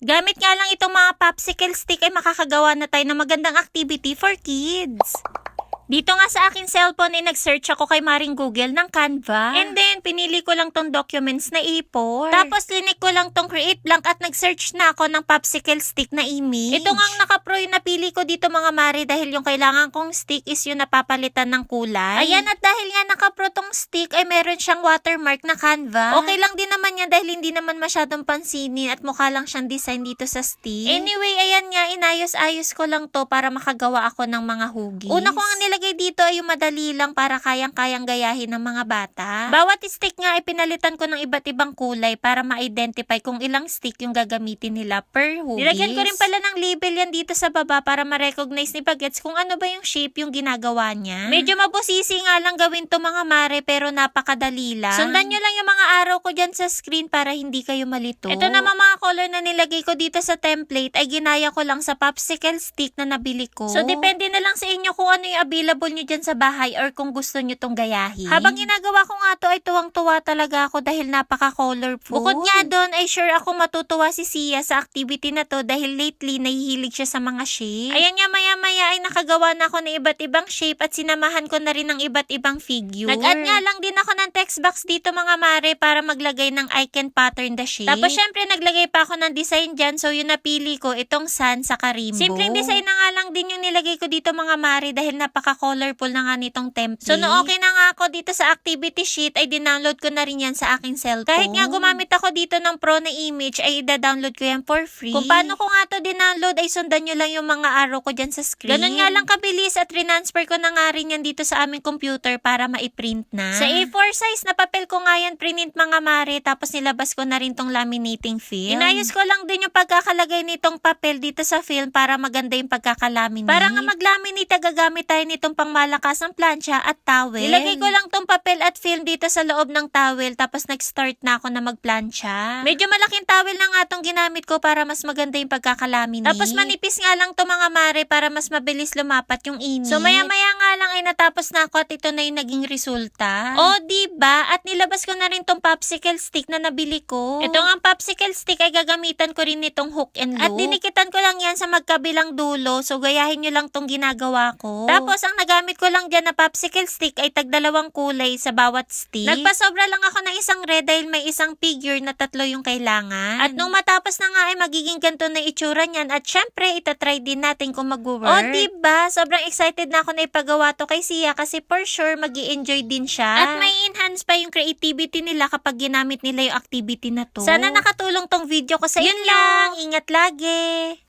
Gamit nga lang itong mga popsicle stick ay makakagawa na tayo ng magandang activity for kids. Dito nga sa aking cellphone ay nag-search ako kay Maring Google ng Canva. And then, pinili ko lang tong documents na A4. Tapos, linik ko lang tong create blank at nag-search na ako ng popsicle stick na image. Ito nga ang naka-pro yung napili ko dito mga mare dahil yung kailangan kong stick is yung napapalitan ng kulay. Ayan, at dahil nga naka-pro tong stick ay meron siyang watermark na Canva. Okay lang din naman yan dahil hindi naman masyadong pansinin at mukha lang siyang design dito sa stick. Anyway, ayan nga, inayos-ayos ko lang to para makagawa ako ng mga hugis. Una ko ang nilagay dito ay yung madali lang para kayang-kayang gayahin ng mga bata. Bawat stick nga ay pinalitan ko ng iba't ibang kulay para ma-identify kung ilang stick yung gagamitin nila per hugis. Nilagyan ko rin pala ng label yan dito sa baba para ma-recognize ni Bagets kung ano ba yung shape yung ginagawa niya. Medyo mabusisi nga lang gawin to mga mare pero napakadali lang. Sundan nyo lang yung mga araw ko dyan sa screen para hindi kayo malito. Ito naman mga color na nilagay ko dito sa template ay ginaya ko lang sa popsicle stick na nabili ko. So depende na lang sa inyo kung ano yung available nyo dyan sa bahay or kung gusto nyo tong gayahin. Habang ginagawa ko nga to ay tuwang-tuwa talaga ako dahil napaka-colorful. Bukod nga doon ay sure ako matutuwa si Sia sa activity na to dahil lately nahihilig siya sa mga shape. Ayan nga maya-maya ay nakagawa na ako ng iba't ibang shape at sinamahan ko na rin ng iba't ibang figure. Nag-add nga lang din ako ng text box dito mga mare para maglagay ng icon pattern the shape. Tapos syempre naglagay pa ako ng design dyan so yung napili ko itong sun sa rainbow. Simpleng design na nga lang din yung nilagay ko dito mga mare dahil napaka-colorful na nga nitong template. So, no okay na nga ako dito sa activity sheet, ay dinownload ko na rin yan sa aking cellphone. Kahit nga gumamit ako dito ng pro na image, ay ida-download ko yan for free. Kung paano ko nga to dinownload, ay sundan nyo lang yung mga arrow ko dyan sa screen. Ganun nga lang kabilis at transfer ko na nga rin yan dito sa aming computer para ma-print na. Sa A4 size na papel ko nga yan print mga mare, tapos nilabas ko na rin tong laminating film. Inayos ko lang din yung pagkakalagay nitong papel dito sa film para maganda yung pagkakalaminate. Para nga maglaminate, gagamit tayo nitong pangmalakas ng plancha at towel. Nilagay ko lang tong papel at film dito sa loob ng towel tapos nag-start na ako na magplancha. Medyo malaking towel na nga tong ginamit ko para mas maganda yung pagkakalaminate. Tapos manipis nga lang to mga mare para mas mabilis lumapat yung init. So maya-maya nga lang ay natapos na ako at ito na yung naging resulta. O diba? At nilabas ko na rin tong popsicle stick na nabili ko. Ito nga popsicle stick ay gagamitan ko rin nitong hook and loop. At dinikitan ko lang yan sa magkabilang dulo. So gayahin nyo lang tong ginagawa ko. Tapos ang nagamit ko lang dyan na popsicle stick ay tagdalawang kulay sa bawat stick. Nagpasobra lang ako ng isang red dahil may isang figure na 3 yung kailangan. At nung matapos na nga ay magiging ganito na itsura niyan at syempre itatry din natin kung mag-work. O diba? Sobrang excited na ako na ipagawa to kay Sia kasi for sure magi-enjoy din siya. At may enhance pa yung creativity nila kapag ginamit nila yung activity na to. Sana nakatulong tong video ko sa inyo. Yun lang. Ingat lagi.